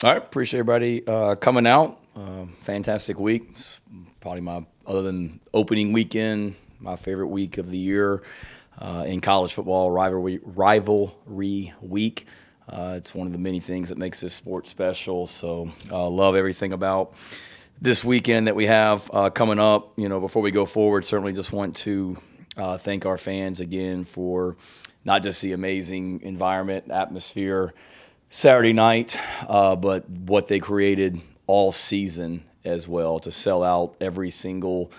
All right, appreciate everybody coming out. Fantastic week. It's probably other than opening weekend, my favorite week of the year in college football, rivalry week. It's one of the many things that makes this sport special. So love everything about this weekend that we have coming up. Before we go forward, certainly just want to thank our fans again for not just the amazing environment, atmosphere, Saturday night, but what they created all season as well to sell out every single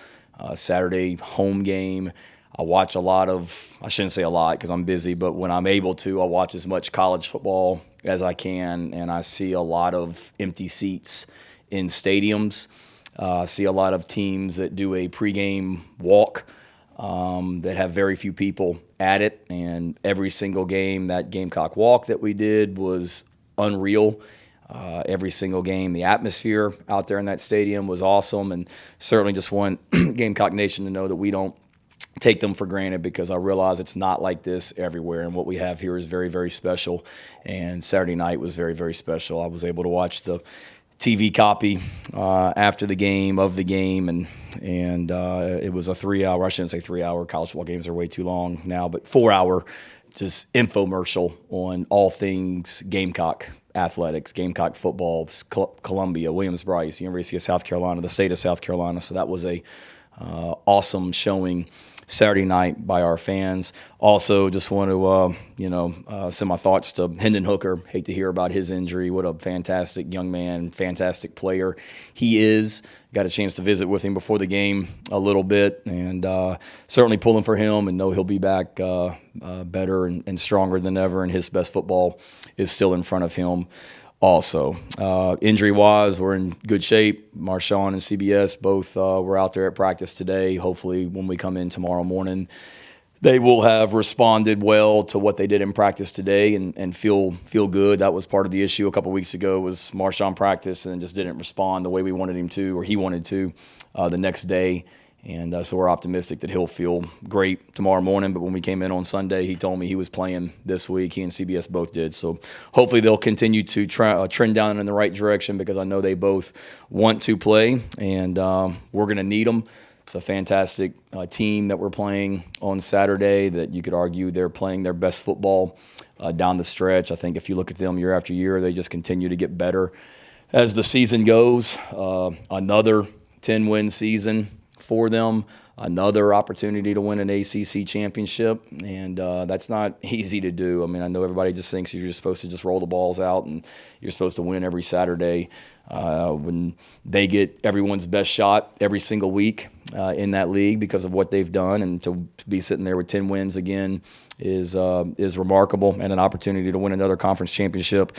Saturday home game. I watch a lot of, I shouldn't say a lot because I'm busy, but when I'm able to, I watch as much college football as I can, and I see a lot of empty seats in stadiums. I see a lot of teams that do a pregame walk that have very few people at it, and every single game, that Gamecock walk that we did was unreal. Every single game, the atmosphere out there in that stadium was awesome, and certainly just want Gamecock Nation to know that we don't take them for granted, because I realize it's not like this everywhere, and what we have here is very, very special. And Saturday night was very, very special. I was able to watch the TV copy after the game, of the game, and it was a 3-hour, I shouldn't say 3-hour, college football games are way too long now, but 4-hour just infomercial on all things Gamecock athletics, Gamecock football, Columbia, Williams-Brice, University of South Carolina, the state of South Carolina. So that was a awesome showing Saturday night by our fans. Also, just want to send my thoughts to Hendon Hooker. Hate to hear about his injury. What a fantastic young man, fantastic player he is. Got a chance to visit with him before the game a little bit, and certainly pulling for him, and know he'll be back better and stronger than ever, and his best football is still in front of him. Also, injury-wise, we're in good shape. Marshawn and CBS both were out there at practice today. Hopefully, when we come in tomorrow morning, they will have responded well to what they did in practice today and feel good. That was part of the issue a couple weeks ago, was Marshawn practice and just didn't respond the way we wanted him to, or he wanted to, the next day. And so we're optimistic that he'll feel great tomorrow morning. But when we came in on Sunday, he told me he was playing this week. He and CBS both did. So hopefully they'll continue to trend down in the right direction, because I know they both want to play, and we're going to need them. It's a fantastic team that we're playing on Saturday, that you could argue they're playing their best football down the stretch. I think if you look at them year after year, they just continue to get better as the season goes. Another 10-win season for them, another opportunity to win an ACC championship, and that's not easy to do. I mean, I know everybody just thinks you're just supposed to just roll the balls out and you're supposed to win every Saturday. When they get everyone's best shot every single week in that league because of what they've done, and to be sitting there with 10 wins again is remarkable, and an opportunity to win another conference championship.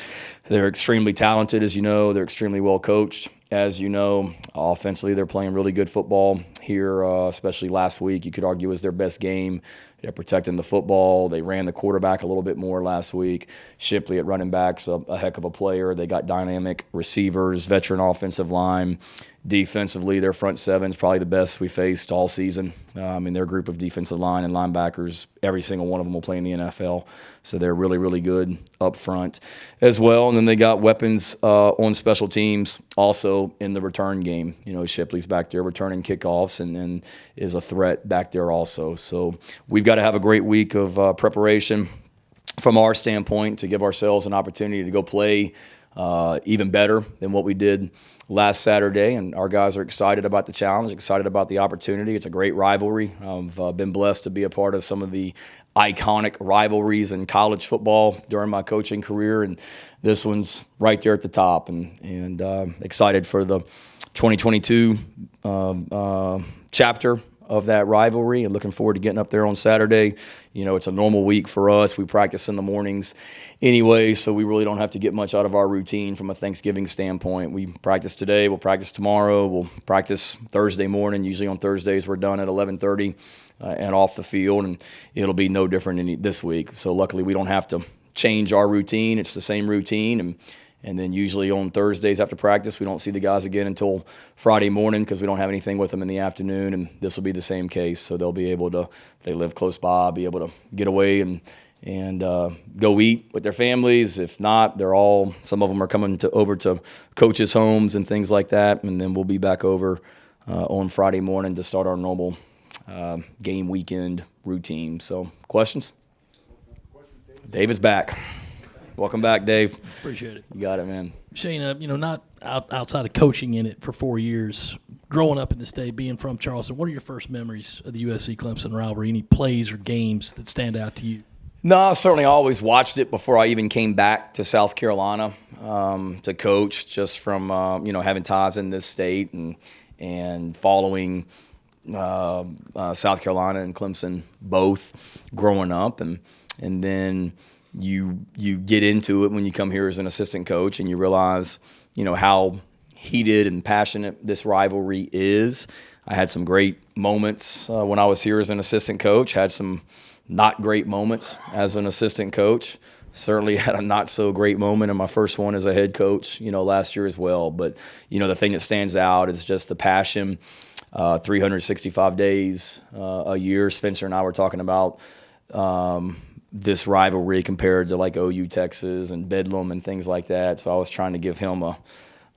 They're extremely talented, as you know. They're extremely well coached, as you know. Offensively, they're playing really good football here, especially last week. You could argue was their best game. They're protecting the football. They ran the quarterback a little bit more last week. Shipley at running back's a heck of a player. They got dynamic receivers, veteran offensive line. Defensively, their front seven is probably the best we faced all season. Their group of defensive line and linebackers, every single one of them will play in the NFL. So they're really, really good up front as well. And then they got weapons on special teams also in the return game. Shipley's back there returning kickoffs and is a threat back there also. So we've got to have a great week of preparation from our standpoint to give ourselves an opportunity to go play even better than what we did last Saturday, and our guys are excited about the challenge, excited about the opportunity. It's a great rivalry. I've been blessed to be a part of some of the iconic rivalries in college football during my coaching career, and this one's right there at the top, and excited for the 2022 chapter of that rivalry, and looking forward to getting up there on Saturday. It's a normal week for us. We practice in the mornings anyway, so we really don't have to get much out of our routine from a Thanksgiving standpoint. We practice today, we'll practice tomorrow, we'll practice Thursday morning. Usually on Thursdays we're done at 11:30 and off the field, and it'll be no different this week. So luckily we don't have to change our routine. It's the same routine, and then usually on Thursdays after practice, we don't see the guys again until Friday morning, because we don't have anything with them in the afternoon, and this will be the same case. So they'll be able to, if they live close by, be able to get away and and go eat with their families. If not, some of them are coming over to coaches' homes and things like that, and then we'll be back over on Friday morning to start our normal game weekend routine. So, questions? David's back. Welcome back, Dave. Appreciate it. You got it, man. Shane, not outside of coaching in it for 4 years, growing up in the state, being from Charleston, what are your first memories of the USC-Clemson rivalry? Any plays or games that stand out to you? No, I certainly always watched it before I even came back to South Carolina to coach, just from having ties in this state and following South Carolina and Clemson both growing up, and then you get into it when you come here as an assistant coach, and you realize how heated and passionate this rivalry is. I had some great moments when I was here as an assistant coach. Had some not great moments as an assistant coach. Certainly had a not so great moment in my first one as a head coach, last year as well. But the thing that stands out is just the passion. 365 days a year. Spencer and I were talking about this rivalry compared to like OU Texas and Bedlam and things like that. So I was trying to give him a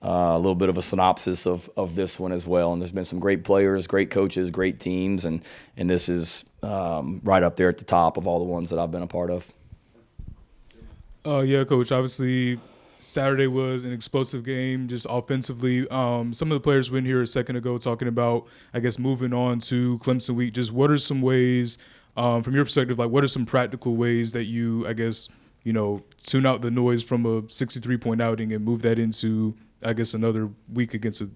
little bit of a synopsis of this one as well. And there's been some great players, great coaches, great teams, and this is right up there at the top of all the ones that I've been a part of. Yeah, Coach. Obviously, Saturday was an explosive game, just offensively. Some of the players went here a second ago talking about, I guess, moving on to Clemson week. Just what are some ways, from your perspective, like what are some practical ways that you, I guess, tune out the noise from a 63-point outing and move that into, I guess, another week against a,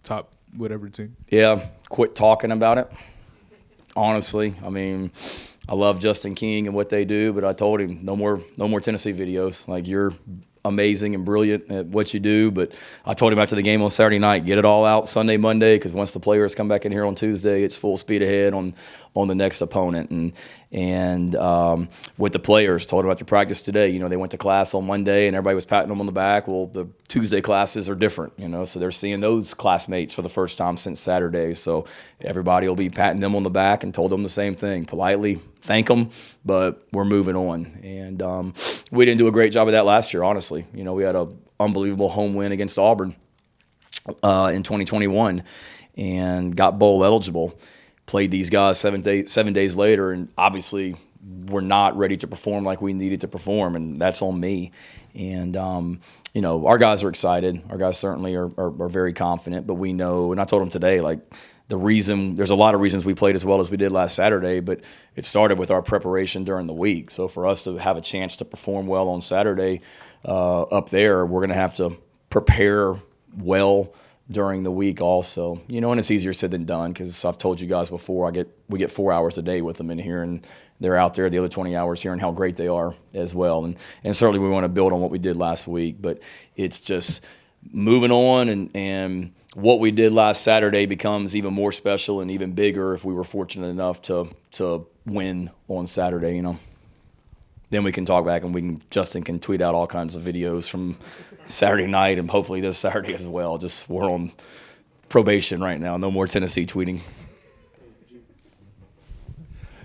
top whatever team? Yeah, quit talking about it. Honestly, I mean, I love Justin King and what they do, but I told him no more Tennessee videos. Like, you're amazing and brilliant at what you do, but I told him after the game on Saturday night, get it all out Sunday, Monday, because once the players come back in here on Tuesday, it's full speed ahead on the next opponent. And with the players, told about their practice today. They went to class on Monday and everybody was patting them on the back. Well, the Tuesday classes are different, so they're seeing those classmates for the first time since Saturday. So everybody will be patting them on the back, and told them the same thing, politely thank them, but we're moving on. And we didn't do a great job of that last year, honestly. We had an unbelievable home win against Auburn in 2021 and got bowl eligible. Played these guys 7 days later, and obviously we're not ready to perform like we needed to perform, and that's on me. And our guys are excited. Our guys certainly are very confident, but we know, and I told them today, like, there's a lot of reasons we played as well as we did last Saturday, but it started with our preparation during the week. So for us to have a chance to perform well on Saturday up there, we're going to have to prepare well during the week also. And it's easier said than done, because I've told you guys before, we get 4 hours a day with them in here, and they're out there the other 20 hours hearing how great they are as well. And certainly we want to build on what we did last week, but it's just moving on, and what we did last Saturday becomes even more special and even bigger if we were fortunate enough to win on Saturday. Then we can talk back, and Justin can tweet out all kinds of videos from Saturday night, and hopefully this Saturday as well. Just, we're on probation right now. No more Tennessee tweeting.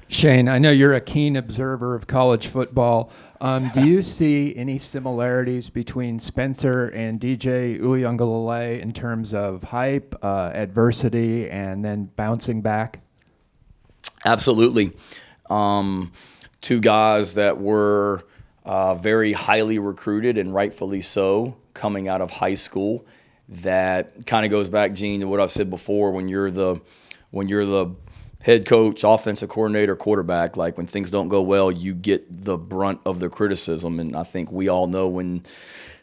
Shane, I know you're a keen observer of college football. Do you see any similarities between Spencer and DJ Uiagalelei in terms of hype, adversity, and then bouncing back? Absolutely. Two guys that were very highly recruited, and rightfully so, coming out of high school. That kind of goes back, Gene, to what I've said before. When you're the head coach, offensive coordinator, quarterback, like, when things don't go well, you get the brunt of the criticism. And I think we all know when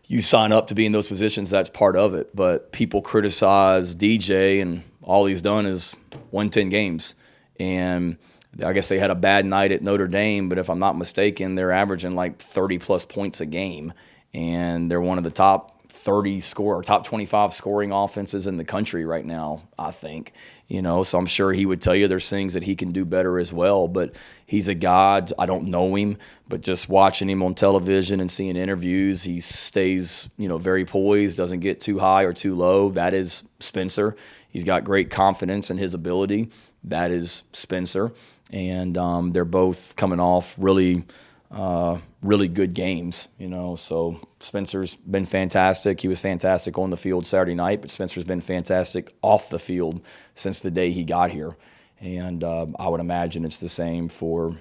you sign up to be in those positions, that's part of it. But people criticize DJ, and all he's done is won 10 games. And I guess they had a bad night at Notre Dame, but if I'm not mistaken, they're averaging like 30-plus points a game. And they're one of the top 25 scoring offenses in the country right now, I think. So I'm sure he would tell you there's things that he can do better as well. But he's a guy, I don't know him, but just watching him on television and seeing interviews, he stays, very poised, doesn't get too high or too low. That is Spencer. He's got great confidence in his ability. That is Spencer. And they're both coming off really really good games, So Spencer's been fantastic. He was fantastic on the field Saturday night, but Spencer's been fantastic off the field since the day he got here. And I would imagine it's the same for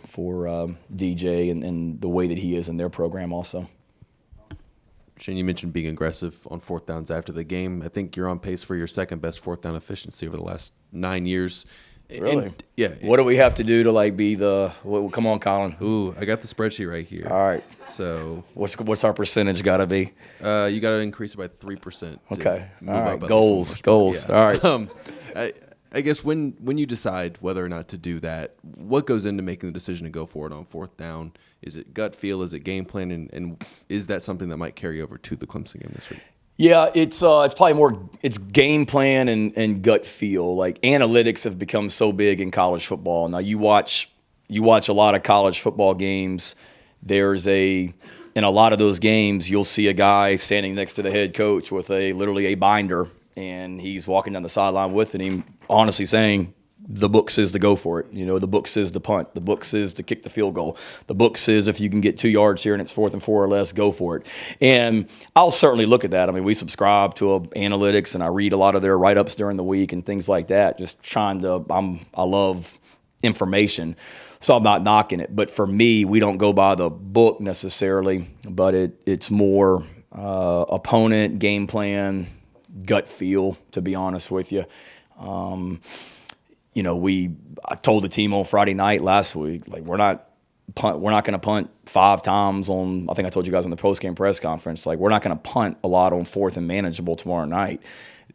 DJ and the way that he is in their program also. Shane, you mentioned being aggressive on fourth downs after the game. I think you're on pace for your second best fourth down efficiency over the last 9 years. Really? And, yeah. What do we have to do to be the? Come on, Colin. Ooh, I got the spreadsheet right here. All right. So what's our percentage got to be? You got to increase it by 3%. Okay. Move All up right. at Goals. least 1%. Yeah. All right. I guess when you decide whether or not to do that, what goes into making the decision to go for it on fourth down? Is it gut feel? Is it game plan? And is that something that might carry over to the Clemson game this week? Yeah, it's probably more it's game plan and gut feel. Analytics have become so big in college football. Now you watch a lot of college football games. In a lot of those games, you'll see a guy standing next to the head coach with literally a binder, and he's walking down the sideline with him, honestly saying, the book says to go for it. The book says to punt. The book says to kick the field goal. The book says if you can get 2 yards here and it's 4th and 4 or less, go for it. And I'll certainly look at that. I mean, we subscribe to analytics, and I read a lot of their write-ups during the week and things like that, just trying to I love information, so I'm not knocking it. But for me, we don't go by the book necessarily, but it's more opponent, game plan, gut feel, to be honest with you. I told the team on Friday night last week, we're not going to punt 5 times on. I think I told you guys in the post-game press conference, we're not going to punt a lot on 4th and manageable tomorrow night.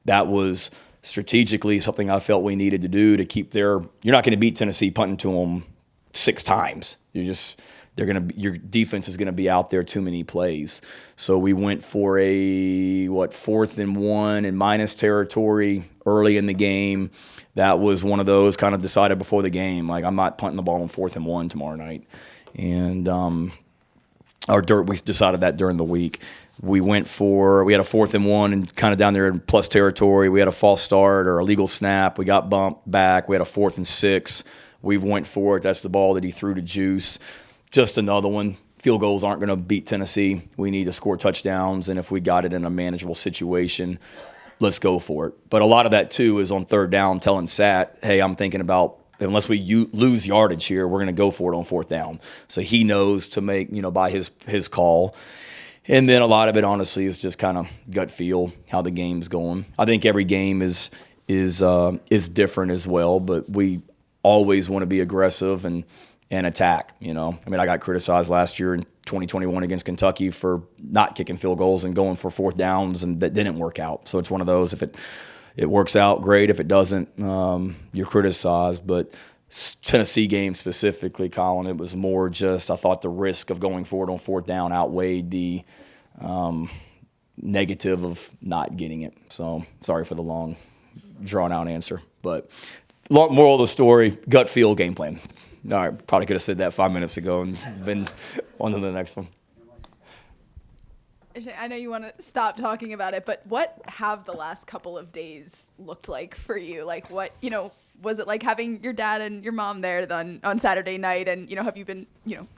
That was strategically something I felt we needed to do to keep their. You're not going to beat Tennessee punting to them 6 times. Your defense is going to be out there too many plays. So we went for a 4th and 1 in minus territory early in the game. That was one of those kind of decided before the game. I'm not punting the ball on 4th and 1 tomorrow night. And we decided that during the week. We had a 4th and 1 and kind of down there in plus territory. We had a false start or a legal snap. We got bumped back. We had a 4th and 6. We went for it. That's the ball that he threw to Juice. Just another one. Field goals aren't going to beat Tennessee. We need to score touchdowns, and if we got it in a manageable situation, let's go for it. But a lot of that, too, is on 3rd down telling Sat, hey, I'm thinking about, unless we lose yardage here, we're going to go for it on 4th down. So he knows to make, by his call. And then a lot of it, honestly, is just kind of gut feel, how the game's going. I think every game is different as well, but we always want to be aggressive and attack. I got criticized last year in 2021 against Kentucky for not kicking field goals and going for 4th downs, and that didn't work out. So it's one of those, if it works out, great. If it doesn't, you're criticized. But Tennessee game specifically, Colin, it was more just I thought the risk of going forward on 4th down outweighed the negative of not getting it. So sorry for the long, drawn-out answer. But moral of the story, gut feel, game plan. All right, probably could have said that 5 minutes ago and been on to the next one. I know you want to stop talking about it, but what have the last couple of days looked like for you? What, was it like having your dad and your mom there then on Saturday night? And, have you been,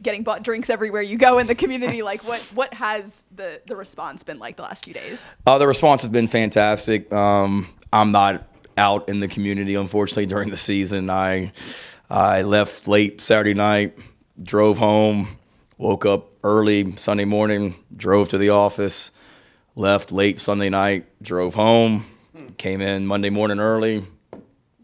getting bought drinks everywhere you go in the community? What has the response been like the last few days? The response has been fantastic. I'm not out in the community, unfortunately, during the season. I left late Saturday night, drove home, woke up early Sunday morning, drove to the office, left late Sunday night, drove home, came in Monday morning early,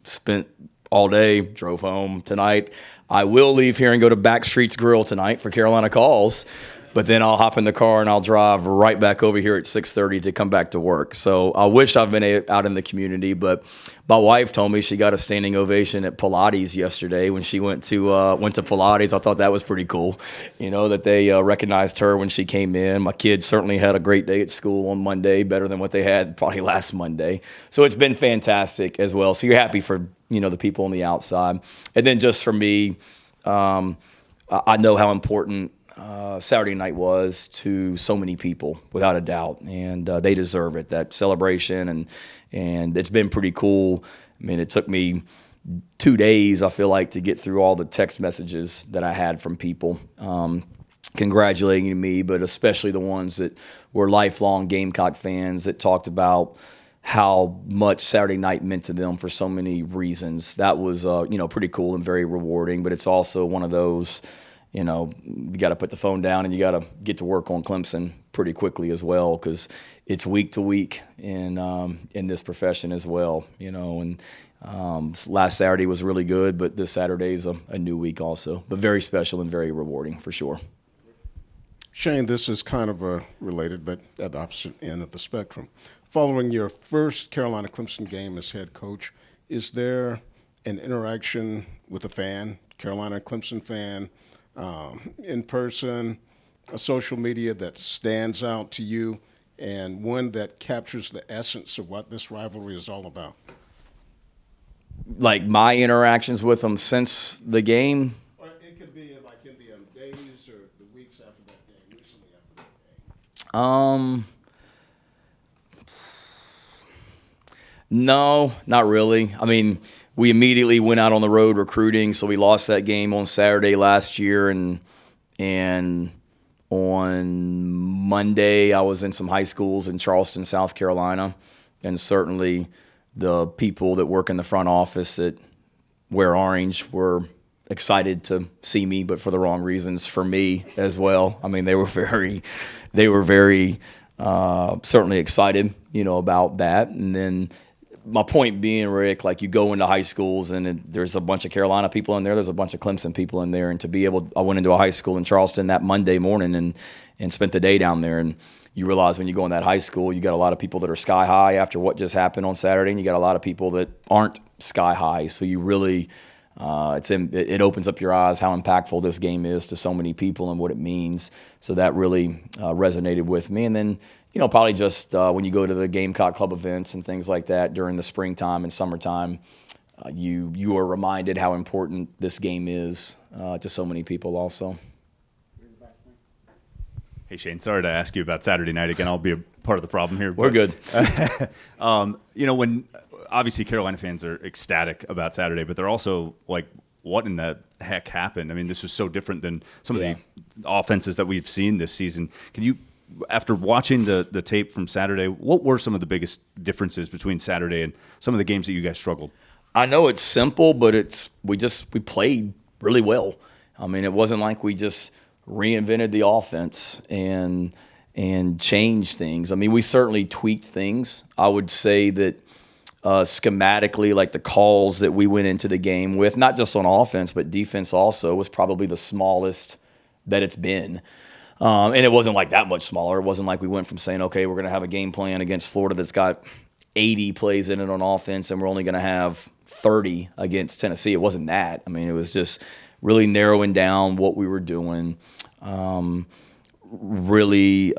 spent all day, drove home tonight. I will leave here and go to Backstreet's Grill tonight for Carolina Calls, but then I'll hop in the car and I'll drive right back over here at 6:30 to come back to work. So I wish I've been out in the community, but my wife told me she got a standing ovation at Pilates yesterday when she went to Pilates. I thought that was pretty cool, that they recognized her when she came in. My kids certainly had a great day at school on Monday, better than what they had probably last Monday. So it's been fantastic as well. So you're happy for, the people on the outside. And then just for me, I know how important Saturday night was to so many people, without a doubt, and they deserve it. That celebration, and it's been pretty cool. I mean, it took me 2 days, I feel like, to get through all the text messages that I had from people. congratulating me, but especially the ones that were lifelong Gamecock fans that talked about how much Saturday night meant to them for so many reasons. That was, pretty cool and very rewarding, but it's also one of those, you got to put the phone down and you got to get to work on Clemson pretty quickly as well, because it's week to week in this profession as well, and last Saturday was really good, but this Saturday is a new week also, but very special and very rewarding for sure. Shane, this is kind of related, but at the opposite end of the spectrum. Following your first Carolina Clemson game as head coach, is there an interaction with a fan, Carolina Clemson fan, in person, a social media that stands out to you, and one that captures the essence of what this rivalry is all about? Like my interactions with them since the game? Or it could be like in the days or the weeks after that game, recently after that game. No, not really. I mean, we immediately went out on the road recruiting, so we lost that game on Saturday last year, and on Monday I was in some high schools in Charleston, South Carolina, and certainly the people that work in the front office that wear orange were excited to see me, but for the wrong reasons for me as well. I mean, they were very certainly excited, about that. And then my point being, Rick, like you go into high schools and there's a bunch of Carolina people in there, there's a bunch of Clemson people in there, and I went into a high school in Charleston that Monday morning and spent the day down there, and you realize when you go in that high school, you got a lot of people that are sky high after what just happened on Saturday, and you got a lot of people that aren't sky high. So you really, it opens up your eyes how impactful this game is to so many people and what it means. So that really resonated with me. And then, probably just when you go to the Gamecock Club events and things like that during the springtime and summertime, you are reminded how important this game is to so many people also. Hey, Shane, sorry to ask you about Saturday night again. I'll be a part of the problem here. We're good. When obviously Carolina fans are ecstatic about Saturday, but they're also like, what in the heck happened? I mean, this was so different than some of the offenses that we've seen this season. Can you, after watching the tape from Saturday, what were some of the biggest differences between Saturday and some of the games that you guys struggled? I know it's simple, but we played really well. I mean, it wasn't like we just reinvented the offense and changed things. I mean, we certainly tweaked things. I would say that schematically, like the calls that we went into the game with, not just on offense, but defense also, was probably the smallest that it's been. And it wasn't like that much smaller. It wasn't like we went from saying, okay, we're going to have a game plan against Florida that's got 80 plays in it on offense and we're only going to have 30 against Tennessee. It wasn't that. I mean, it was just really narrowing down what we were doing, really,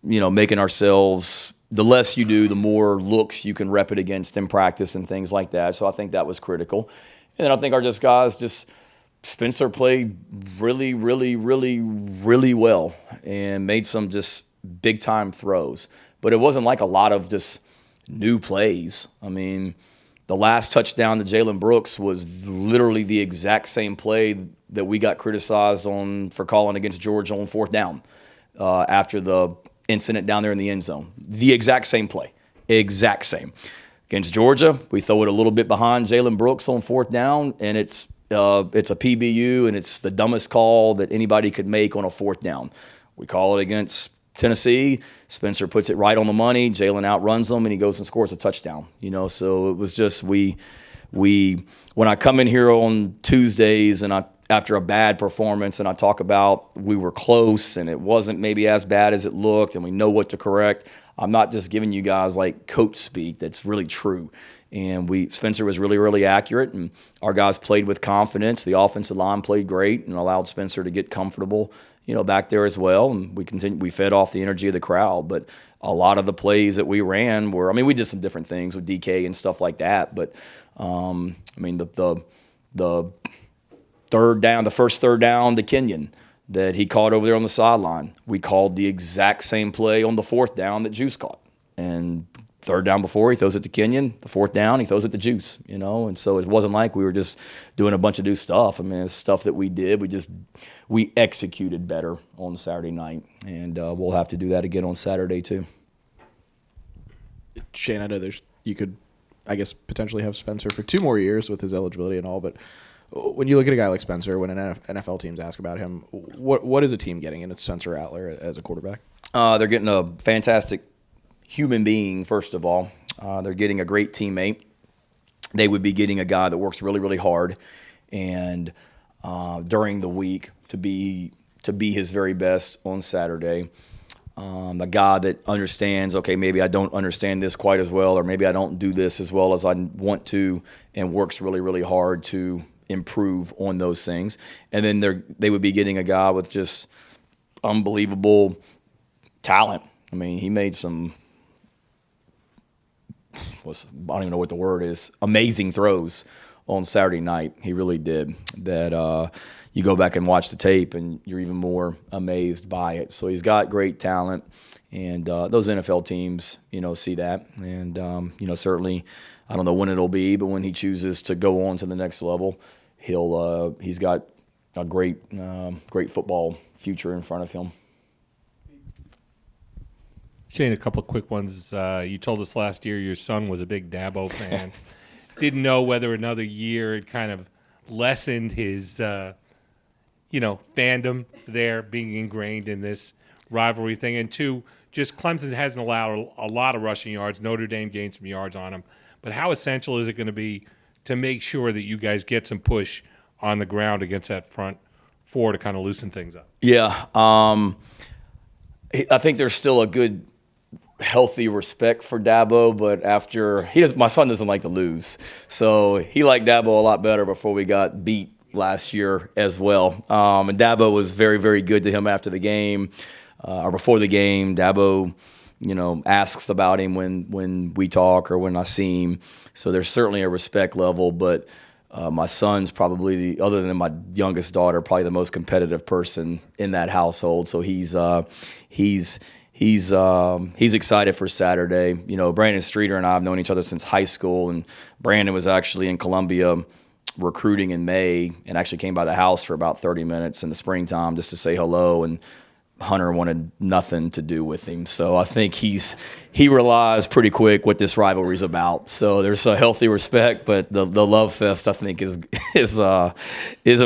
making ourselves, the less you do, the more looks you can rep it against in practice and things like that. So I think that was critical. And then I think our guys Spencer played really, really, really, really well and made some just big-time throws. But it wasn't like a lot of just new plays. I mean, the last touchdown to Jalen Brooks was literally the exact same play that we got criticized on for calling against Georgia on fourth down after the incident down there in the end zone. The exact same play. Exact same. Against Georgia, we throw it a little bit behind Jalen Brooks on fourth down, and it's a PBU, and it's the dumbest call that anybody could make on a fourth down. We call it against Tennessee. Spencer puts it right on the money. Jalen outruns them, and he goes and scores a touchdown. So it was just we when I come in here on Tuesdays and after a bad performance and I talk about we were close and it wasn't maybe as bad as it looked and we know what to correct, I'm not just giving you guys like coach speak. That's really true. And Spencer was really, really accurate, and our guys played with confidence. The offensive line played great and allowed Spencer to get comfortable, back there as well. And we fed off the energy of the crowd. But a lot of the plays that we ran we did some different things with DK and stuff like that. But the first third down to Kenyon that he caught over there on the sideline, we called the exact same play on the fourth down that Juice caught. And third down before, he throws it to Kenyon. The fourth down, he throws it to Juice, And so it wasn't like we were just doing a bunch of new stuff. I mean, it's stuff that we did. We executed better on Saturday night, and we'll have to do that again on Saturday too. Shane, I know you could, I guess, potentially have Spencer for 2 more years with his eligibility and all, but when you look at a guy like Spencer, when NFL teams ask about him, what is a team getting in Spencer Rattler as a quarterback? They're getting a fantastic human being, first of all. They're getting a great teammate. They would be getting a guy that works really, really hard, and during the week to be his very best on Saturday. A guy that understands, okay, maybe I don't understand this quite as well, or maybe I don't do this as well as I want to, and works really, really hard to improve on those things. And then they would be getting a guy with just unbelievable talent. I mean, he made some, I don't even know what the word is, amazing throws on Saturday night. He really did. That you go back and watch the tape and you're even more amazed by it. So he's got great talent, and those NFL teams, see that. And, certainly, I don't know when it'll be, but when he chooses to go on to the next level, he's got a great football future in front of him. Shane, a couple of quick ones. You told us last year your son was a big Dabo fan. Didn't know whether another year had kind of lessened his, fandom there, being ingrained in this rivalry thing. And 2, just Clemson hasn't allowed a lot of rushing yards. Notre Dame gained some yards on them. But how essential is it going to be to make sure that you guys get some push on the ground against that front 4 to kind of loosen things up? Yeah. I think there's still a good, healthy respect for Dabo, but my son doesn't like to lose. So he liked Dabo a lot better before we got beat last year as well. And Dabo was very, very good to him after the game, or before the game. Dabo, asks about him when we talk or when I see him. So there's certainly a respect level, but my son's probably, other than my youngest daughter, probably the most competitive person in that household. So he's excited for Saturday. Brandon Streeter and I have known each other since high school, and Brandon was actually in Columbia recruiting in May and actually came by the house for about 30 minutes in the springtime just to say hello, and Hunter wanted nothing to do with him. So I think he realized pretty quick what this rivalry's about. So there's a healthy respect, but the love fest, I think, isn't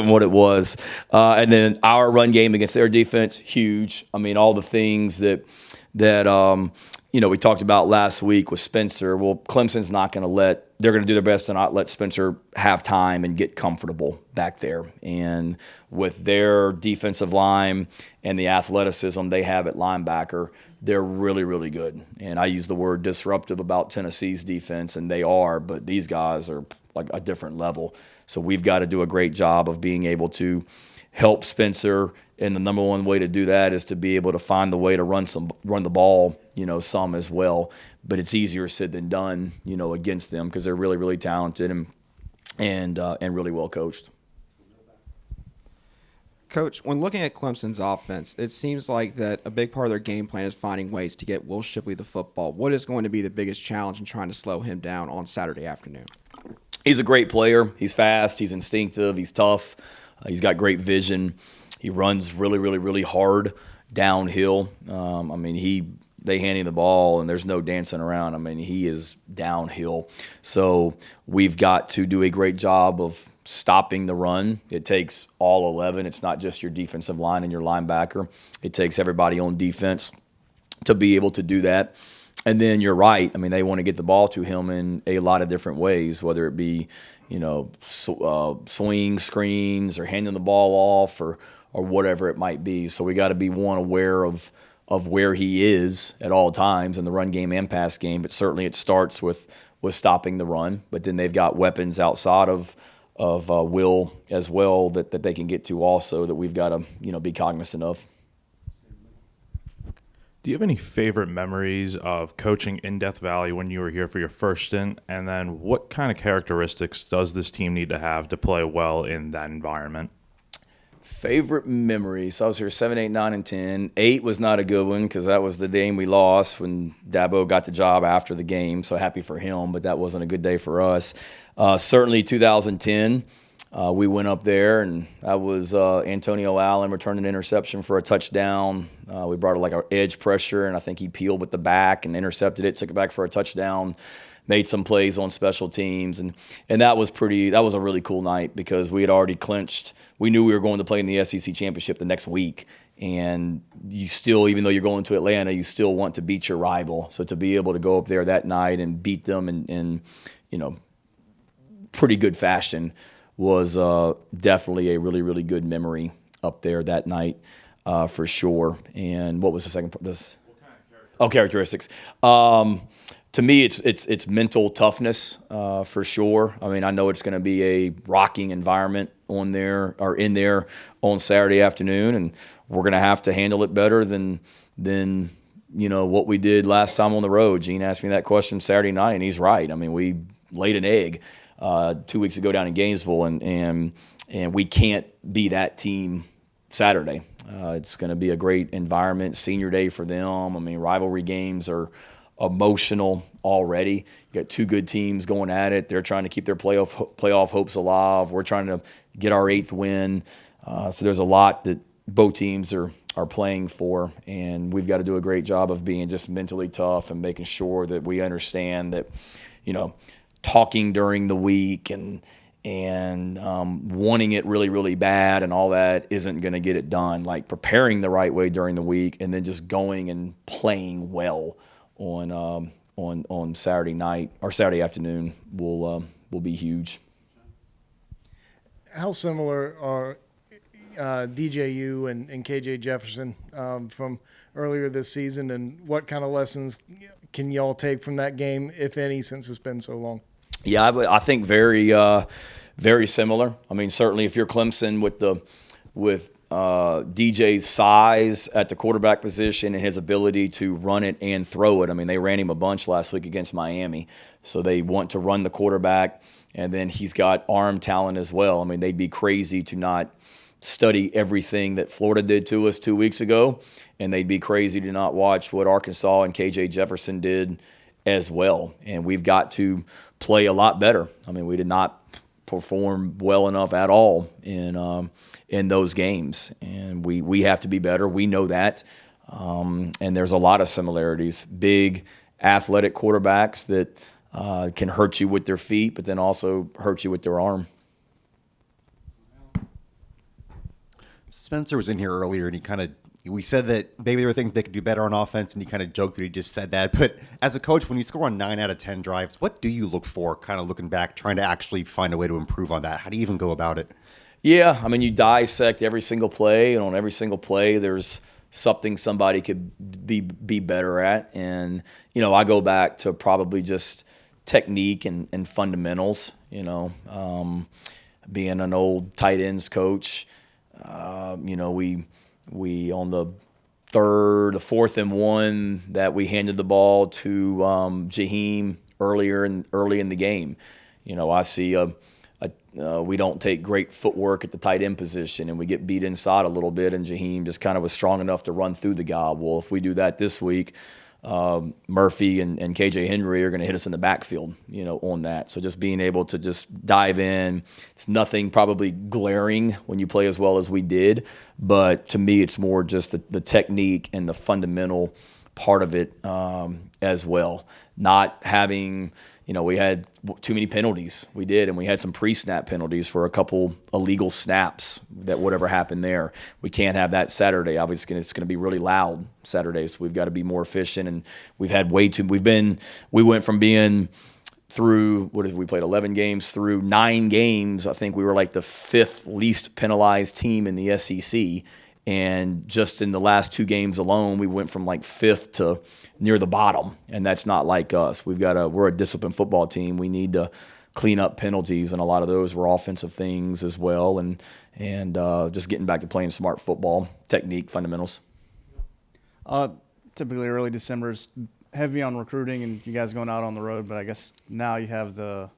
what it was. And then our run game against their defense, huge. I mean, all the things that we talked about last week with Spencer. Well, Clemson's not going to they're going to do their best to not let Spencer have time and get comfortable back there. And with their defensive line and the athleticism they have at linebacker, they're really, really good. And I use the word disruptive about Tennessee's defense, and they are, but these guys are like a different level. So we've got to do a great job of being able to help Spencer, and the number one way to do that is to be able to find the way to run the ball, some as well. But it's easier said than done, against them, because they're really, really talented and really well coached. Coach, when looking at Clemson's offense, it seems like that a big part of their game plan is finding ways to get Will Shipley the football. What is going to be the biggest challenge in trying to slow him down on Saturday afternoon? He's a great player. He's fast. He's instinctive. He's tough. He's got great vision. He runs really, really, really hard downhill. They hand him the ball, and there's no dancing around. I mean, he is downhill. So we've got to do a great job of stopping the run. It takes all 11. It's not just your defensive line and your linebacker. It takes everybody on defense to be able to do that. And then you're right. I mean, they want to get the ball to him in a lot of different ways, whether it be, swing screens or handing the ball off or whatever it might be. So we got to be aware of where he is at all times in the run game and pass game. But certainly it starts with stopping the run. But then they've got weapons outside of Will as well that they can get to also that we've got to be cognizant of. Do you have any favorite memories of coaching in Death Valley when you were here for your first stint? And then what kind of characteristics does this team need to have to play well in that environment? Favorite memory. So I was here 7, 8, 9, and 10. 8 was not a good one because that was the game we lost when Dabo got the job after the game. So happy for him, but that wasn't a good day for us. Certainly 2010. We went up there, and that was Antonio Allen returned an interception for a touchdown. We brought like our edge pressure, and I think he peeled with the back and intercepted it, took it back for a touchdown, made some plays on special teams, and that was a really cool night because we had already clinched. We knew we were going to play in the SEC championship the next week, and you still, even though you're going to Atlanta, you still want to beat your rival. So to be able to go up there that night and beat them in pretty good fashion was definitely a really, really good memory up there that night for sure. And what was the second part? Characteristics. To me, it's mental toughness for sure. I mean, I know it's going to be a rocking environment in there on Saturday afternoon, and we're going to have to handle it better than what we did last time on the road. Gene asked me that question Saturday night, and he's right. I mean, we laid an egg 2 weeks ago down in Gainesville, and we can't be that team Saturday. It's going to be a great environment, senior day for them. I mean, rivalry games are emotional already. You got two good teams going at it. They're trying to keep their playoff hopes alive. We're trying to get our 8th win. So there's a lot that both teams are playing for, and we've got to do a great job of being just mentally tough and making sure that we understand that, talking during the week and wanting it really, really bad and all that isn't going to get it done. Like preparing the right way during the week and then just going and playing well on Saturday night or Saturday afternoon will be huge. How similar are DJU and KJ Jefferson from earlier this season, and what kind of lessons can y'all take from that game, if any, since it's been so long? Yeah, I think very, very similar. I mean, certainly if you're Clemson with DJ's size at the quarterback position and his ability to run it and throw it. I mean, they ran him a bunch last week against Miami, so they want to run the quarterback, and then he's got arm talent as well. I mean, they'd be crazy to not study everything that Florida did to us 2 weeks ago, and they'd be crazy to not watch what Arkansas and KJ Jefferson did as well. And we've got to play a lot better. I mean, we did not perform well enough at all in those games, and we have to be better. We know that, and there's a lot of similarities. Big, athletic quarterbacks that can hurt you with their feet, but then also hurt you with their arm. Spencer was in here earlier, and we said that maybe there were things they could do better on offense, and he kind of joked that he just said that. But as a coach, when you score on 9 out of 10 drives, what do you look for, kind of looking back, trying to actually find a way to improve on that? How do you even go about it? Yeah, I mean, you dissect every single play, and on every single play, there's something somebody could be better at. And, I go back to probably just technique and fundamentals, being an old tight ends coach. We on the 4th and 1 that we handed the ball to Jaheim early in the game. I see we don't take great footwork at the tight end position, and we get beat inside a little bit, and Jaheim just kind of was strong enough to run through the guy. Well, if we do that this week, Murphy and KJ Henry are going to hit us in the backfield, on that. So just being able to just dive in. It's nothing probably glaring when you play as well as we did, but to me it's more just the technique and the fundamental part of it as well. Not having, we had too many penalties. We did, and we had some pre-snap penalties for a couple illegal snaps that whatever happened there. We can't have that Saturday. Obviously, it's going to be really loud Saturdays. So we've got to be more efficient, and we went from being through, we played 11 games through 9 games. I think we were like the 5th least penalized team in the SEC. And just in the last 2 games alone, we went from like 5th to near the bottom, and that's not like us. We're a disciplined football team. We need to clean up penalties, and a lot of those were offensive things as well, and just getting back to playing smart football, technique, fundamentals. Typically early December is heavy on recruiting and you guys going out on the road, but I guess now you have the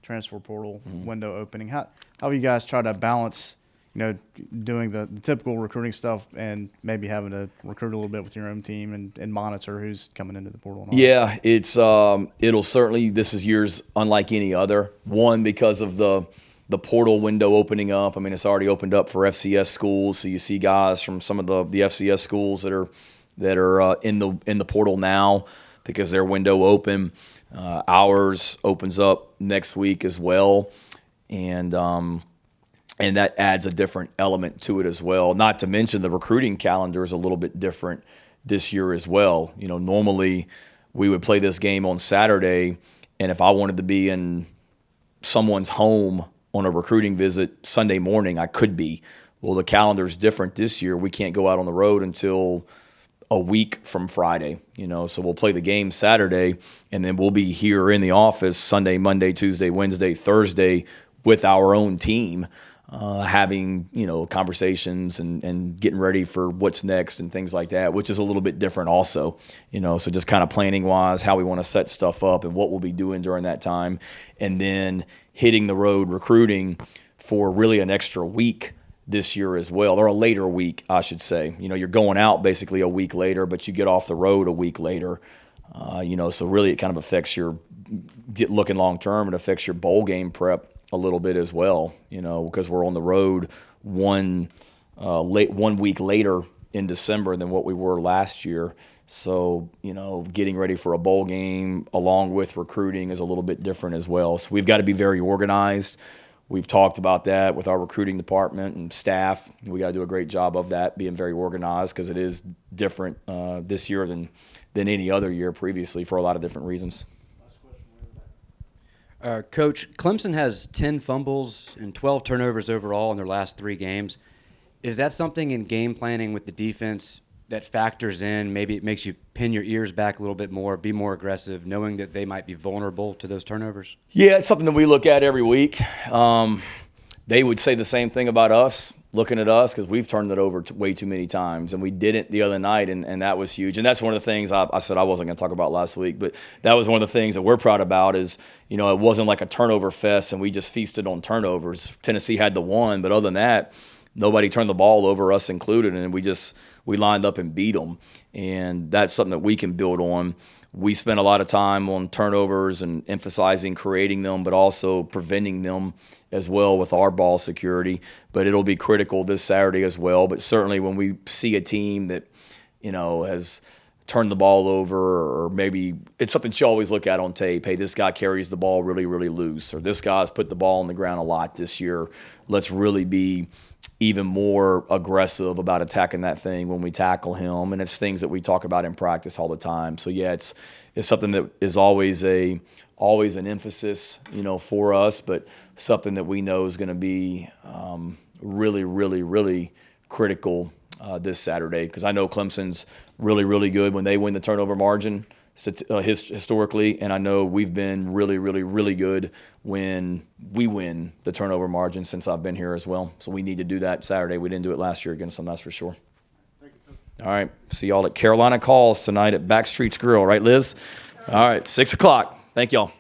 transfer portal window opening. How have you guys tried to balance, doing the typical recruiting stuff and maybe having to recruit a little bit with your own team and monitor who's coming into the portal? And all Yeah, it's it'll certainly. This is years unlike any other. One, because of the portal window opening up. I mean, it's already opened up for FCS schools, so you see guys from some of the FCS schools that are in the portal now because their window open. Ours opens up next week as well, and that adds a different element to it as well. Not to mention the recruiting calendar is a little bit different this year as well. Normally we would play this game on Saturday, and if I wanted to be in someone's home on a recruiting visit Sunday morning, I could be. Well, the calendar is different this year. We can't go out on the road until a week from Friday, so we'll play the game Saturday, and then we'll be here in the office Sunday, Monday, Tuesday, Wednesday, Thursday with our own team, having, conversations and getting ready for what's next and things like that, which is a little bit different also, so just kind of planning wise, how we want to set stuff up and what we'll be doing during that time. And then hitting the road recruiting for really an extra week this year as well, or a later week, I should say. You're going out basically a week later, but you get off the road a week later. So really it kind of affects looking long term, it affects your bowl game prep a little bit as well, because we're on the road one week later in December than what we were last year. So, getting ready for a bowl game along with recruiting is a little bit different as well. So we've got to be very organized. We've talked about that with our recruiting department and staff. We got to do a great job of that, being very organized, because it is different this year than any other year previously for a lot of different reasons. Coach, Clemson has 10 fumbles and 12 turnovers overall in their last 3 games. Is that something in game planning with the defense that factors in? Maybe it makes you pin your ears back a little bit more, be more aggressive, knowing that they might be vulnerable to those turnovers? Yeah, it's something that we look at every week. They would say the same thing about us, looking at us, because we've turned it over way too many times, and we didn't the other night, and that was huge. And that's one of the things I said I wasn't going to talk about last week, but that was one of the things that we're proud about is, it wasn't like a turnover fest and we just feasted on turnovers. Tennessee had the one, but other than that, nobody turned the ball over, us included, and we lined up and beat them. And that's something that we can build on. We spent a lot of time on turnovers and emphasizing creating them, but also preventing them as well with our ball security. But it'll be critical this Saturday as well. But certainly when we see a team that, has turned the ball over, or maybe it's something you always look at on tape. Hey, this guy carries the ball really, really loose, or this guy's put the ball on the ground a lot this year. Let's really be even more aggressive about attacking that thing when we tackle him. And it's things that we talk about in practice all the time. So yeah, it's something that is always an emphasis, for us, but something that we know is going to be really, really, really critical this Saturday, because I know Clemson's really, really good when they win the turnover margin historically, and I know we've been really, really, really good when we win the turnover margin since I've been here as well. So we need to do that Saturday. We didn't do it last year against them, that's for sure. All right, see y'all at Carolina Calls tonight at Backstreet's Grill, right, Liz? All right, 6 o'clock. Thank y'all.